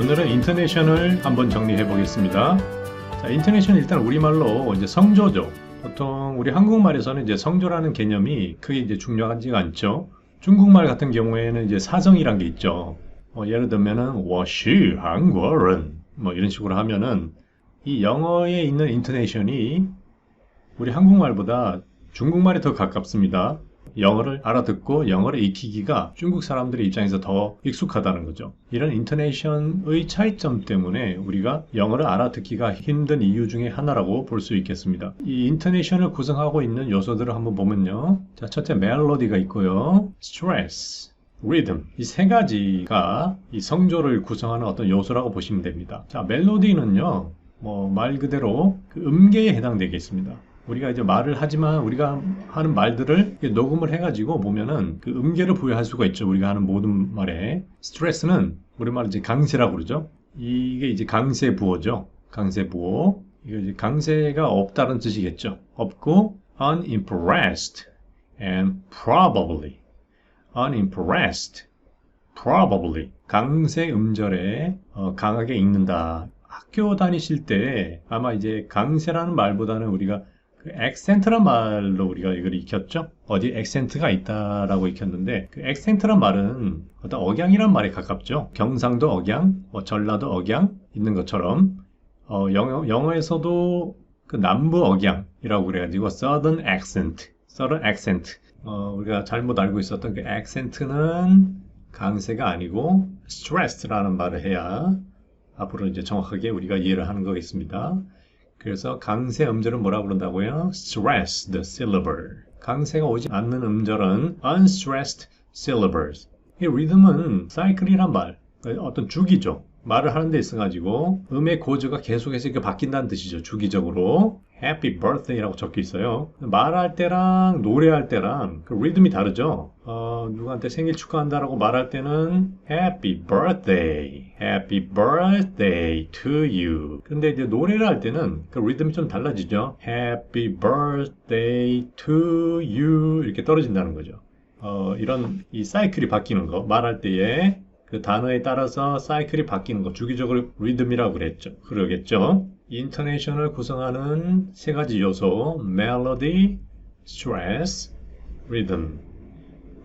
오늘은 인터내셔널 한번 정리해 보겠습니다. 자, 인터내셔널 일단 우리말로 이제 성조죠. 보통 우리 한국말에서는 이제 성조라는 개념이 크게 이제 중요하지가 않죠. 중국말 같은 경우에는 이제 사성이란 게 있죠. 예를 들면은 我是韩国人 이런 식으로 하면은 이 영어에 있는 인터네이션이 우리 한국말보다 중국말에 더 가깝습니다. 영어를 알아듣고 영어를 익히기가 중국 사람들의 입장에서 더 익숙하다는 거죠. 이런 인터네이션의 차이점 때문에 우리가 영어를 알아듣기가 힘든 이유 중에 하나라고 볼 수 있겠습니다. 이 인터네이션을 구성하고 있는 요소들을 한번 보면요. 자, 첫째 멜로디가 있고요. 스트레스, 리듬, 이 세 가지가 이 성조를 구성하는 어떤 요소라고 보시면 됩니다. 자, 멜로디는요, 말 그대로 그 음계에 해당되겠습니다. 우리가 이제 말을 하지만 우리가 하는 말들을 녹음을 해가지고 보면은 그 음계를 부여할 수가 있죠. 우리가 하는 모든 말에. 스트레스는 우리말로 이제 강세라고 그러죠. 이게 이제 강세 부호죠. 강세 부호. 이거 이제 강세가 없다는 뜻이겠죠. 없고 unimpressed and probably. unimpressed, probably. 강세 음절에 강하게 읽는다. 학교 다니실 때 아마 이제 강세라는 말보다는 우리가 그 액센트란 말로 우리가 이걸 익혔죠. 어디 액센트가 있다라고 익혔는데 그 액센트란 말은 어떤 억양이란 말에 가깝죠. 경상도 억양, 전라도 억양 있는 것처럼 영어에서도 그 남부 억양이라고 그래가지고 southern accent, southern accent. 우리가 잘못 알고 있었던 그 액센트는 강세가 아니고 stressed라는 말을 해야 앞으로 이제 정확하게 우리가 이해를 하는 거겠습니다. 그래서 강세 음절은 뭐라고 그런다고요? stressed syllable. 강세가 오지 않는 음절은 unstressed syllables. 이 리듬은 사이클이란 말, 어떤 주기죠. 말을 하는 데 있어가지고 음의 고저가 계속해서 이렇게 바뀐다는 뜻이죠. 주기적으로. Happy birthday라고 적혀 있어요. 말할 때랑 노래할 때랑 그 리듬이 다르죠. 누구한테 생일 축하한다라고 말할 때는 Happy birthday, Happy birthday to you. 근데 이제 노래를 할 때는 그 리듬이 좀 달라지죠. Happy birthday to you 이렇게 떨어진다는 거죠. 이런 이 사이클이 바뀌는 거 말할 때에 그 단어에 따라서 사이클이 바뀌는 거 주기적으로 리듬이라고 그러겠죠. 인터네이션을 구성하는 세 가지 요소 멜로디, 스트레스, 리듬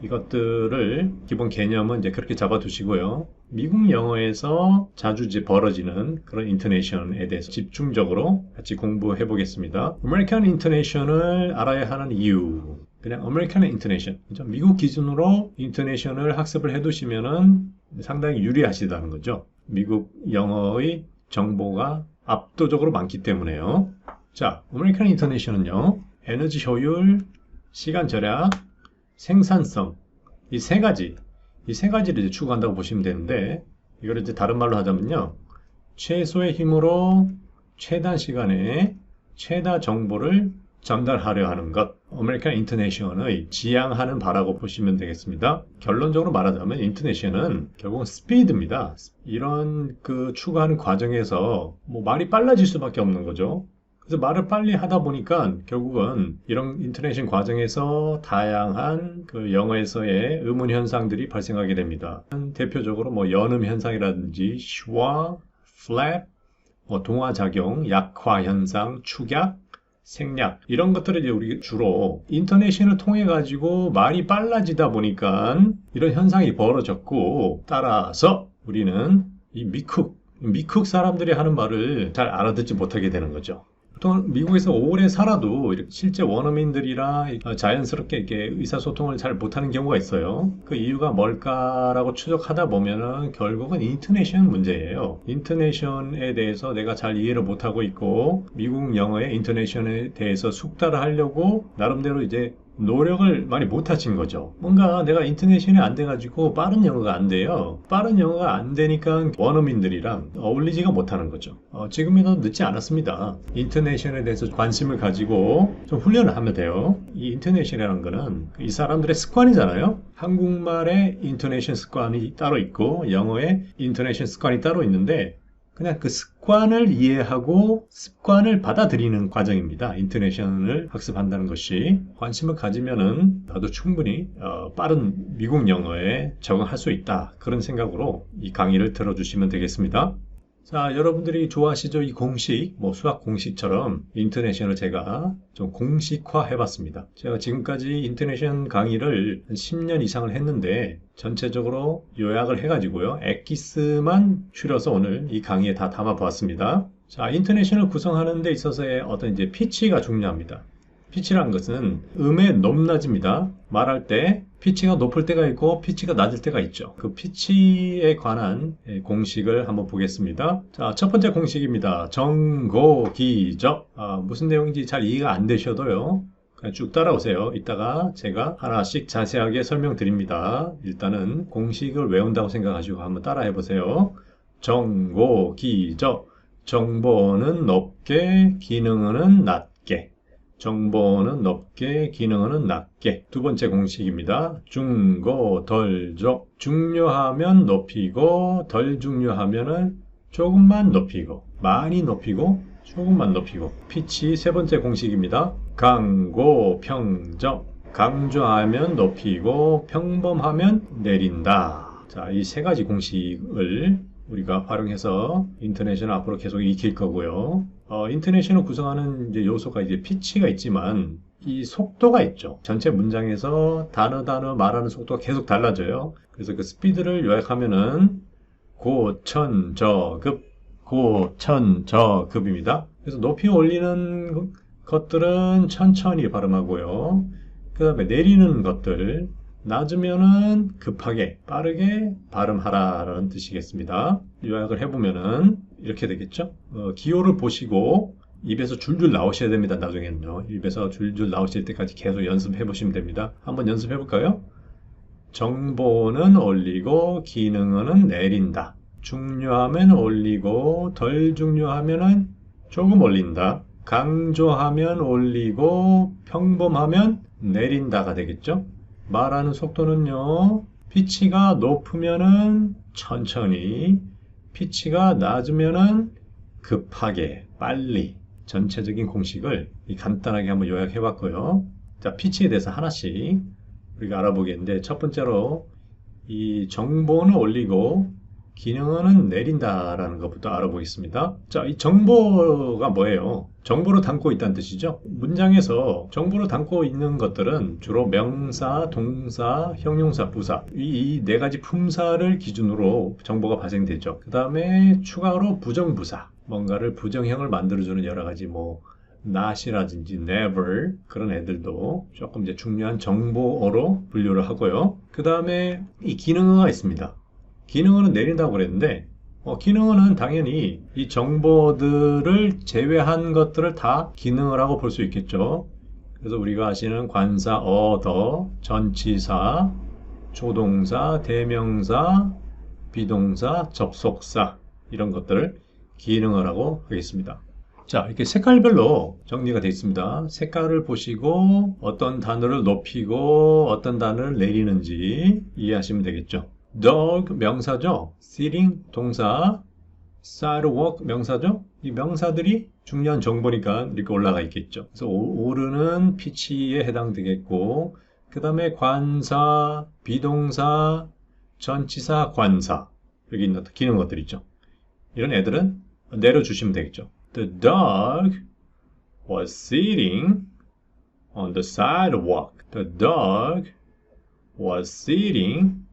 이것들을 기본 개념은 이제 그렇게 잡아두시고요. 미국 영어에서 자주 이제 벌어지는 그런 인터네이션에 대해서 집중적으로 같이 공부해 보겠습니다. 아메리칸 인터네이션을 알아야 하는 이유 그냥 아메리칸 인터네이션 미국 기준으로 인터네이션을 학습을 해 두시면은 상당히 유리하시다는 거죠. 미국 영어의 정보가 압도적으로 많기 때문에요. 자, 아메리칸 인터네이션은요. 에너지 효율, 시간 절약, 생산성 이 세 가지를 이제 추구한다고 보시면 되는데 이걸 이제 다른 말로 하자면요. 최소의 힘으로 최단 시간에 최다 정보를 전달하려 하는 것 아메리칸 인터네이션의 지향하는 바라고 보시면 되겠습니다. 결론적으로 말하자면 인터네이션은 결국은 스피드입니다. 이런 그 추구하는 과정에서 말이 빨라질 수밖에 없는 거죠. 그래서 말을 빨리 하다 보니까 결국은 이런 인터네이션 과정에서 다양한 그 영어에서의 의문 현상들이 발생하게 됩니다. 대표적으로 연음 현상이라든지 슈와, 플랩, 동화작용, 약화 현상, 축약, 생략 이런 것들을 이제 우리 주로 인터네이션을 통해 가지고 말이 빨라지다 보니까 이런 현상이 벌어졌고 따라서 우리는 이 미국 사람들이 하는 말을 잘 알아듣지 못하게 되는 거죠. 보통 미국에서 오래 살아도 실제 원어민들이랑 자연스럽게 이렇게 의사소통을 잘 못하는 경우가 있어요. 그 이유가 뭘까라고 추적하다 보면은 결국은 인터네이션 문제예요. 인터네이션에 대해서 내가 잘 이해를 못하고 있고 미국 영어의 인터네이션에 대해서 숙달을 하려고 나름대로 이제 노력을 많이 못 하신 거죠. 뭔가 내가 인터네이션이 안 돼가지고 빠른 영어가 안 돼요. 빠른 영어가 안 되니까 원어민들이랑 어울리지가 못하는 거죠. 지금이라도 늦지 않았습니다. 인터네이션에 대해서 관심을 가지고 좀 훈련을 하면 돼요. 이 인터네이션이라는 거는 이 사람들의 습관이잖아요. 한국말의 인터네이션 습관이 따로 있고 영어의 인터네이션 습관이 따로 있는데 그냥 그 습관을 이해하고 습관을 받아들이는 과정입니다. 인토네이션을 학습한다는 것이 관심을 가지면은 나도 충분히 빠른 미국 영어에 적응할 수 있다. 그런 생각으로 이 강의를 들어주시면 되겠습니다. 자, 여러분들이 좋아하시죠? 이 공식, 뭐 수학 공식처럼 인터내셔널을 제가 좀 공식화 해봤습니다. 제가 지금까지 인터내셔널 강의를 한 10년 이상을 했는데 전체적으로 요약을 해가지고요. 엑기스만 추려서 오늘 이 강의에 다 담아보았습니다. 자, 인터내셔널을 구성하는 데 있어서의 어떤 이제 피치가 중요합니다. 피치라는 것은 음의 높낮입니다. 말할 때 피치가 높을 때가 있고 피치가 낮을 때가 있죠. 그 피치에 관한 공식을 한번 보겠습니다. 자, 첫 번째 공식입니다. 정고기적. 무슨 내용인지 잘 이해가 안 되셔도요. 그냥 쭉 따라오세요. 이따가 제가 하나씩 자세하게 설명드립니다. 일단은 공식을 외운다고 생각하시고 한번 따라해 보세요. 정고기적. 정보는 높게, 기능은 낮게. 정보는 높게, 기능은 낮게. 두 번째 공식입니다. 중고, 덜적. 중요하면 높이고, 덜 중요하면은 조금만 높이고, 많이 높이고, 조금만 높이고. 피치 세 번째 공식입니다. 강고, 평적. 강조하면 높이고, 평범하면 내린다. 자, 이 세 가지 공식을 우리가 활용해서 인터내셔널 앞으로 계속 익힐 거고요. 인터내셔널 구성하는 이제 요소가 이제 피치가 있지만 이 속도가 있죠. 전체 문장에서 단어 말하는 속도가 계속 달라져요. 그래서 그 스피드를 요약하면은 고천저급, 고천저급입니다. 그래서 높이 올리는 것들은 천천히 발음하고요. 그 다음에 내리는 것들 낮으면은 급하게 빠르게 발음하라라는 뜻이겠습니다. 요약을 해보면은 이렇게 되겠죠. 기호를 보시고 입에서 줄줄 나오셔야 됩니다. 나중에는요. 입에서 줄줄 나오실 때까지 계속 연습해 보시면 됩니다. 한번 연습해 볼까요? 정보는 올리고 기능은 내린다. 중요하면 올리고 덜 중요하면은 조금 올린다. 강조하면 올리고 평범하면 내린다가 되겠죠. 말하는 속도는요, 피치가 높으면은 천천히, 피치가 낮으면은 급하게, 빨리. 전체적인 공식을 간단하게 한번 요약해 봤고요. 자, 피치에 대해서 하나씩 우리가 알아보겠는데, 첫 번째로 이 정보는 올리고 기능은 내린다라는 것부터 알아보겠습니다. 자, 이 정보가 뭐예요? 정보를 담고 있다는 뜻이죠. 문장에서 정보를 담고 있는 것들은 주로 명사, 동사, 형용사, 부사 이 네 가지 품사를 기준으로 정보가 발생되죠. 그 다음에 추가로 부정부사, 뭔가를 부정형을 만들어주는 여러 가지 뭐 not이라든지 never 그런 애들도 조금 이제 중요한 정보어로 분류를 하고요. 그 다음에 이 기능어가 있습니다. 기능어는 내린다고 그랬는데 기능어는 당연히 이 정보들을 제외한 것들을 다 기능어라고 볼 수 있겠죠. 그래서 우리가 아시는 관사, 어더, 전치사, 조동사, 대명사, 비동사, 접속사 이런 것들을 기능어라고 하겠습니다. 자, 이렇게 색깔별로 정리가 되어 있습니다. 색깔을 보시고 어떤 단어를 높이고 어떤 단어를 내리는지 이해하시면 되겠죠. dog 명사죠. sitting 동사, sidewalk 명사죠. 이 명사들이 중요한 정보니까 이렇게 올라가 있겠죠. 그래서 오르는 피치에 해당되겠고 그 다음에 관사, 비동사, 전치사, 관사 여기 있는 기능어들 있죠. 이런 애들은 내려주시면 되겠죠. The dog was sitting on the sidewalk. The dog was sitting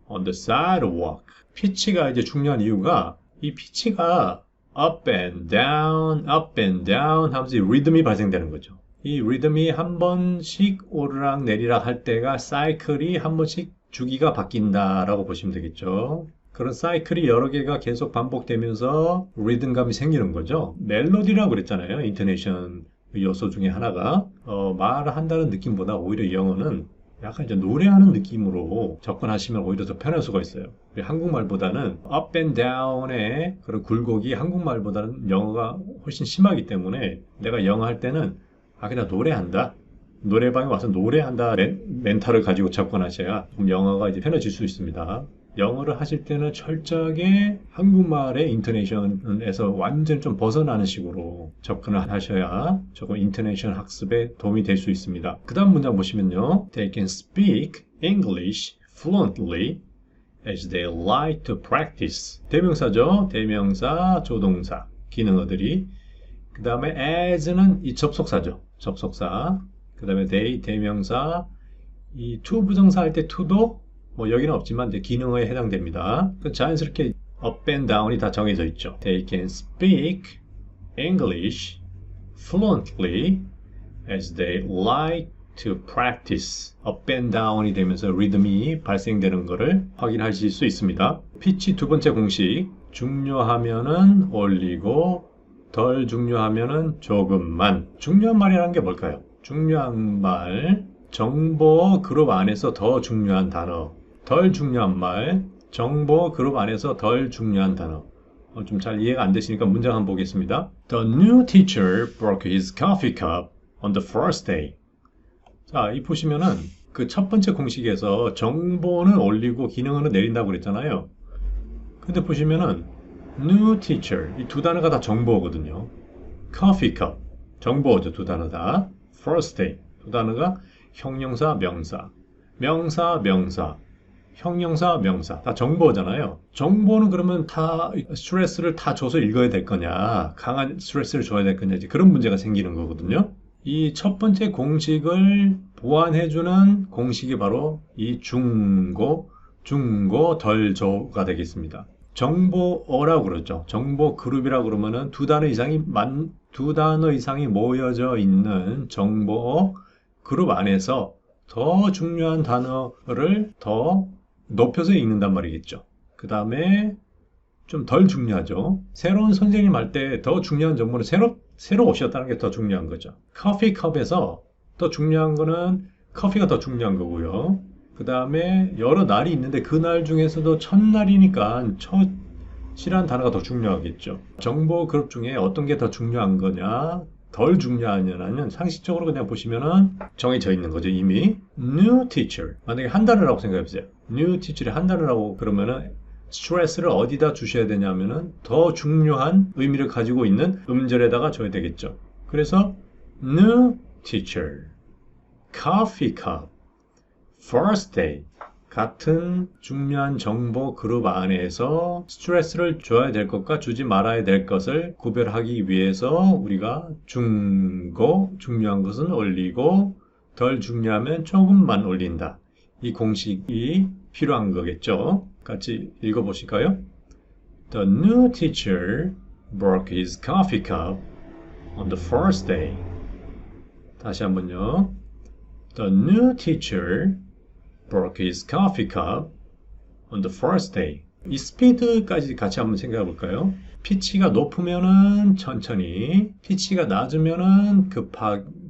on the sidewalk. 피치가 이제 중요한 이유가 이 피치가 up and down 하면서 이 리듬이 발생되는 거죠. 이 리듬이 한 번씩 오르락 내리락 할 때가 사이클이 한 번씩 주기가 바뀐다라고 보시면 되겠죠. 그런 사이클이 여러 개가 계속 반복되면서 리듬감이 생기는 거죠. 멜로디라고 그랬잖아요. 인토네이션 요소 중에 하나가 말을 한다는 느낌보다 오히려 영어는 약간 이제 노래하는 느낌으로 접근하시면 오히려 더 편할 수가 있어요. 한국말보다는 up and down의 그런 굴곡이 한국말보다는 영어가 훨씬 심하기 때문에 내가 영어 할 때는 그냥 노래한다. 노래방에 와서 노래한다 멘탈을 가지고 접근하셔야 좀 영어가 이제 편해질 수 있습니다. 영어를 하실 때는 철저하게 한국말의 인토네이션에서 완전 좀 벗어나는 식으로 접근을 하셔야 조금 인토네이션 학습에 도움이 될 수 있습니다. 그 다음 문장 보시면요. They can speak English fluently as they like to practice. 대명사죠. 대명사, 조동사, 기능어들이. 그 다음에 as는 이 접속사죠. 접속사. 그 다음에 they, 대명사. 이 to 부정사 할 때 to도 뭐 여기는 없지만 이제 기능어에 해당됩니다. 자연스럽게 up and down이 다 정해져 있죠. They can speak English fluently as they like to practice. up and down이 되면서 리듬이 발생되는 것을 확인하실 수 있습니다. 피치 두 번째 공식. 중요하면은 올리고 덜 중요하면은 조금만. 중요한 말이라는 게 뭘까요? 중요한 말, 정보 그룹 안에서 더 중요한 단어. 덜 중요한 말, 정보 그룹 안에서 덜 중요한 단어. 좀 잘 이해가 안 되시니까 문장 한번 보겠습니다. The new teacher broke his coffee cup on the first day. 자, 이 보시면은 그 첫 번째 공식에서 정보는 올리고 기능은 내린다고 그랬잖아요. 근데 보시면은 new teacher 이 두 단어가 다 정보거든요. coffee cup 정보죠. 두 단어 다. first day 두 단어가 형용사, 명사, 명사, 명사, 형용사, 명사 다 정보잖아요. 정보는 그러면 다 스트레스를 다 줘서 읽어야 될 거냐, 강한 스트레스를 줘야 될 거냐, 그런 문제가 생기는 거거든요. 이 첫 번째 공식을 보완해주는 공식이 바로 이 중고 덜 조가 되겠습니다. 정보어라고 그러죠. 정보 그룹이라고 그러면은 두 단어 이상이 모여져 있는 정보어 그룹 안에서 더 중요한 단어를 더 높여서 읽는단 말이겠죠. 그 다음에 좀 덜 중요하죠. 새로운 선생님 할 때 더 중요한 정보는 새로 오셨다는 게 더 중요한 거죠. 커피컵에서 더 중요한 거는 커피가 더 중요한 거고요. 그 다음에 여러 날이 있는데 그 날 중에서도 첫날이니까 첫이란 단어가 더 중요하겠죠. 정보 그룹 중에 어떤 게 더 중요한 거냐, 덜 중요하냐는 상식적으로 그냥 보시면은 정해져 있는 거죠. 이미 new teacher 만약에 한 단어라고 생각해 보세요. new teacher이 한 단어라고 그러면은 스트레스를 어디다 주셔야 되냐면은 더 중요한 의미를 가지고 있는 음절에다가 줘야 되겠죠. 그래서 new teacher, coffee cup, first day 같은 중요한 정보 그룹 안에서 스트레스를 줘야 될 것과 주지 말아야 될 것을 구별하기 위해서 우리가 중요한 것은 올리고 덜 중요하면 조금만 올린다. 이 공식이 필요한 거겠죠. 같이 읽어보실까요? The new teacher broke his coffee cup on the first day. 다시 한번요. The new teacher broke his coffee cup on the first day. 이 스피드까지 같이 한번 생각해 볼까요? 피치가 높으면은 천천히, 피치가 낮으면은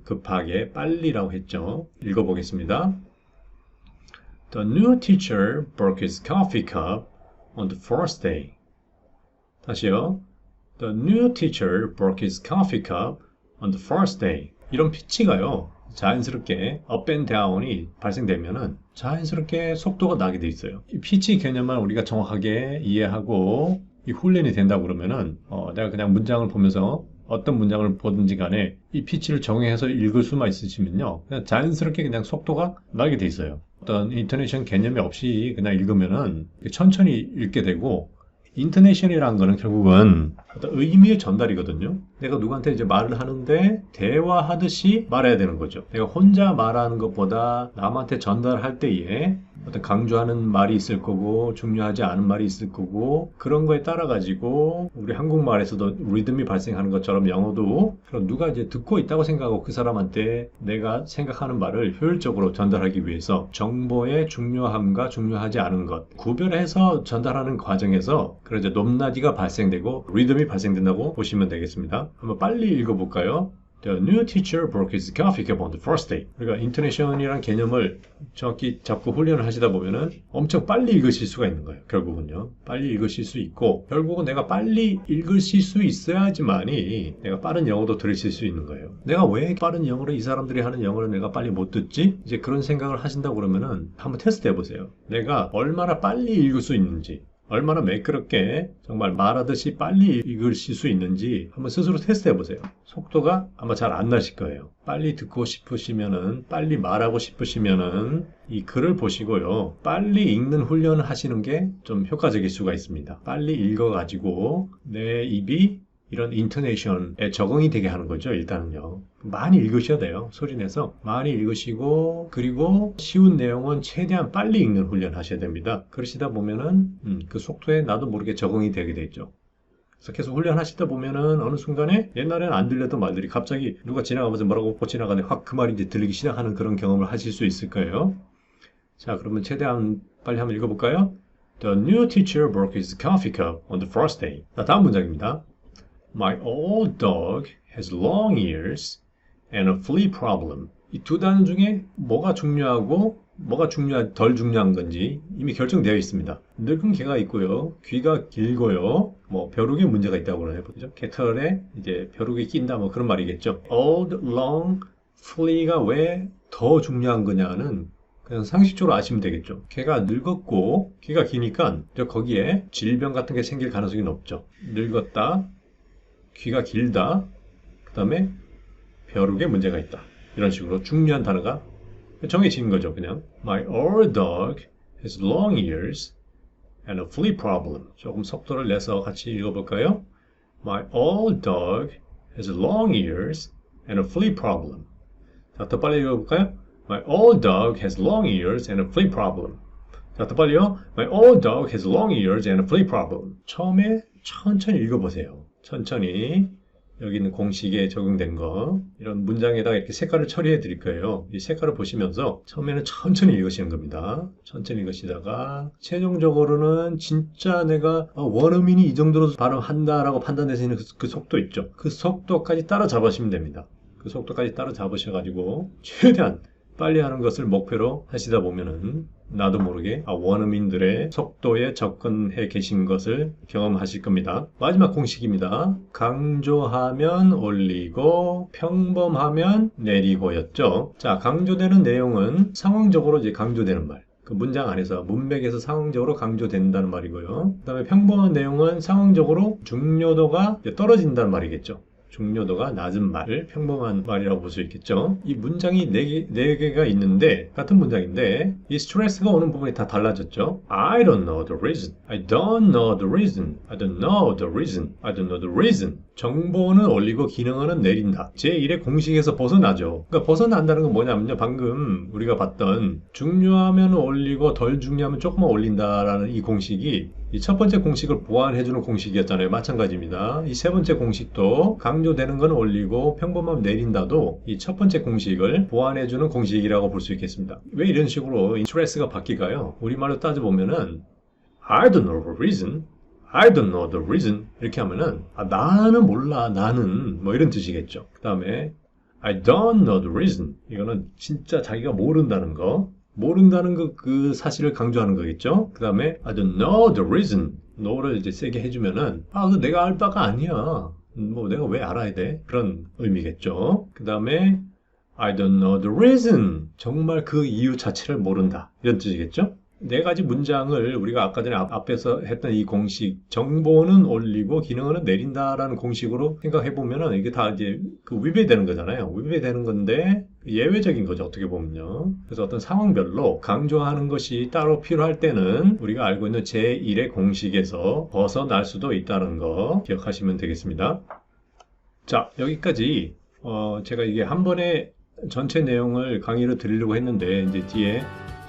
급하게 빨리라고 했죠. 읽어보겠습니다. The new teacher broke his coffee cup on the first day. 다시요. The new teacher broke his coffee cup on the first day. 이런 피치가요. 자연스럽게 up and down이 발생되면은 자연스럽게 속도가 나게 돼 있어요. 이 피치 개념만 우리가 정확하게 이해하고 이 훈련이 된다고 그러면은 내가 그냥 문장을 보면서 어떤 문장을 보든지 간에 이 피치를 정해서 읽을 수만 있으시면요. 그냥 자연스럽게 그냥 속도가 나게 돼 있어요. 어떤 인토네이션 개념이 없이 그냥 읽으면은 천천히 읽게 되고 인토네이션이라는 거는 결국은 어떤 의미의 전달이거든요. 내가 누구한테 이제 말을 하는데 대화하듯이 말해야 되는 거죠. 내가 혼자 말하는 것보다 남한테 전달할 때에 어떤 강조하는 말이 있을 거고 중요하지 않은 말이 있을 거고 그런 거에 따라 가지고 우리 한국말에서도 리듬이 발생하는 것처럼 영어도 그럼 누가 이제 듣고 있다고 생각하고 그 사람한테 내가 생각하는 말을 효율적으로 전달하기 위해서 정보의 중요함과 중요하지 않은 것 구별해서 전달하는 과정에서 그런 이제 높낮이가 발생되고 리듬이 발생된다고 보시면 되겠습니다. 한번 빨리 읽어볼까요? The new teacher broke his coffee cup on the first day. 그러니까 인토네이션이란 개념을 정확히 잡고 훈련을 하시다 보면은 엄청 빨리 읽으실 수가 있는 거예요. 결국은요. 빨리 읽으실 수 있고 결국은 내가 빨리 읽으실 수 있어야지만이 내가 빠른 영어도 들으실 수 있는 거예요. 내가 왜 빠른 영어를 이 사람들이 하는 영어를 내가 빨리 못 듣지? 이제 그런 생각을 하신다고 그러면은 한번 테스트 해보세요. 내가 얼마나 빨리 읽을 수 있는지 얼마나 매끄럽게 정말 말하듯이 빨리 읽으실 수 있는지 한번 스스로 테스트 해보세요. 속도가 아마 잘 안 나실 거예요. 빨리 듣고 싶으시면은 빨리 말하고 싶으시면은 이 글을 보시고요. 빨리 읽는 훈련을 하시는 게 좀 효과적일 수가 있습니다. 빨리 읽어가지고 내 입이 이런 인토네이션에 적응이 되게 하는 거죠. 일단은요. 많이 읽으셔야 돼요. 소리 내서 많이 읽으시고 그리고 쉬운 내용은 최대한 빨리 읽는 훈련 하셔야 됩니다. 그러시다 보면은 그 속도에 나도 모르게 적응이 되게 되죠. 그래서 계속 훈련하시다 보면은 어느 순간에 옛날에는 안 들렸던 말들이 갑자기 누가 지나가면서 뭐라고 지나가는데 확 그 말이 이제 들리기 시작하는 그런 경험을 하실 수 있을 거예요. 자, 그러면 최대한 빨리 한번 읽어볼까요? The new teacher broke his coffee cup on the first day. 자, 다음 문장입니다. My old dog has long ears and a flea problem. 이 두 단어 중에 뭐가 중요하고 뭐가 덜 중요한 건지 이미 결정되어 있습니다. 늙은 개가 있고요. 귀가 길고요. 뭐 벼룩에 문제가 있다고 그러네요. 개털에 이제 벼룩이 낀다 뭐 그런 말이겠죠. Old, long, flea가 왜 더 중요한 거냐는 그냥 상식적으로 아시면 되겠죠. 개가 늙었고 귀가 기니까 거기에 질병 같은 게 생길 가능성이 높죠. 늙었다. 귀가 길다. 그 다음에 벼룩에 문제가 있다. 이런 식으로 중요한 단어가 정해진 거죠. 그냥 My old dog has long ears and a flea problem. 조금 속도를 내서 같이 읽어볼까요? My old dog has long ears and a flea problem. 자, 더 빨리 읽어볼까요? My old dog has long ears and a flea problem. 자, 더 빨리요. My old dog has long ears and a flea problem. 처음에 천천히 읽어보세요. 천천히 여기 있는 공식에 적용된 거 이런 문장에다가 이렇게 색깔을 처리해 드릴 거예요. 이 색깔을 보시면서 처음에는 천천히 읽으시는 겁니다. 천천히 읽으시다가 최종적으로는 진짜 내가 원어민이 이 정도로 발음한다라고 판단되시는 그 속도 있죠. 그 속도까지 따라잡으시면 됩니다. 그 속도까지 따라잡으셔가지고 최대한 빨리 하는 것을 목표로 하시다 보면은 나도 모르게 원어민들의 속도에 접근해 계신 것을 경험하실 겁니다. 마지막 공식입니다. 강조하면 올리고 평범하면 내리고였죠. 자, 강조되는 내용은 상황적으로 이제 강조되는 말. 그 문장 안에서 문맥에서 상황적으로 강조된다는 말이고요. 그 다음에 평범한 내용은 상황적으로 중요도가 떨어진다는 말이겠죠. 중요도가 낮은 말을 평범한 말이라고 볼 수 있겠죠. 이 문장이 네 개가 있는데 같은 문장인데 이 스트레스가 오는 부분이 다 달라졌죠. I don't know the reason. I don't know the reason. I don't know the reason. I don't know the reason. 정보는 올리고 기능어는 내린다. 제1의 공식에서 벗어나죠. 그러니까 벗어난다는 건 뭐냐면요. 방금 우리가 봤던 중요하면 올리고 덜 중요하면 조금만 올린다라는 이 공식이 이 첫 번째 공식을 보완해주는 공식이었잖아요. 마찬가지입니다. 이 세 번째 공식도 강조되는 건 올리고 평범하면 내린다도 이 첫 번째 공식을 보완해주는 공식이라고 볼 수 있겠습니다. 왜 이런 식으로 스트레스가 바뀌까요? 우리말로 따져보면은 I don't know the reason. I don't know the reason. 이렇게 하면은 나는 몰라. 나는 뭐 이런 뜻이겠죠. 그 다음에 I don't know the reason. 이거는 진짜 자기가 모른다는 거. 모른다는 그 사실을 강조하는 거겠죠. 그 다음에 I don't know the reason. no를 이제 세게 해주면은 그거 내가 알 바가 아니야. 뭐 내가 왜 알아야 돼? 그런 의미겠죠. 그 다음에 I don't know the reason. 정말 그 이유 자체를 모른다. 이런 뜻이겠죠. 네 가지 문장을 우리가 아까 전에 앞에서 했던 이 공식, 정보는 올리고 기능은 내린다라는 공식으로 생각해보면은 이게 다 이제 그 위배되는 거잖아요. 위배되는 건데 예외적인 거죠. 어떻게 보면요. 그래서 어떤 상황별로 강조하는 것이 따로 필요할 때는 우리가 알고 있는 제1의 공식에서 벗어날 수도 있다는 거 기억하시면 되겠습니다. 자, 여기까지 제가 이게 한 번에 전체 내용을 강의로 드리려고 했는데 이제 뒤에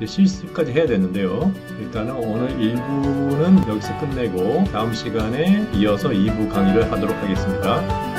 실습까지 해야 되는데요. 일단은 오늘 1부는 여기서 끝내고 다음 시간에 이어서 2부 강의를 하도록 하겠습니다.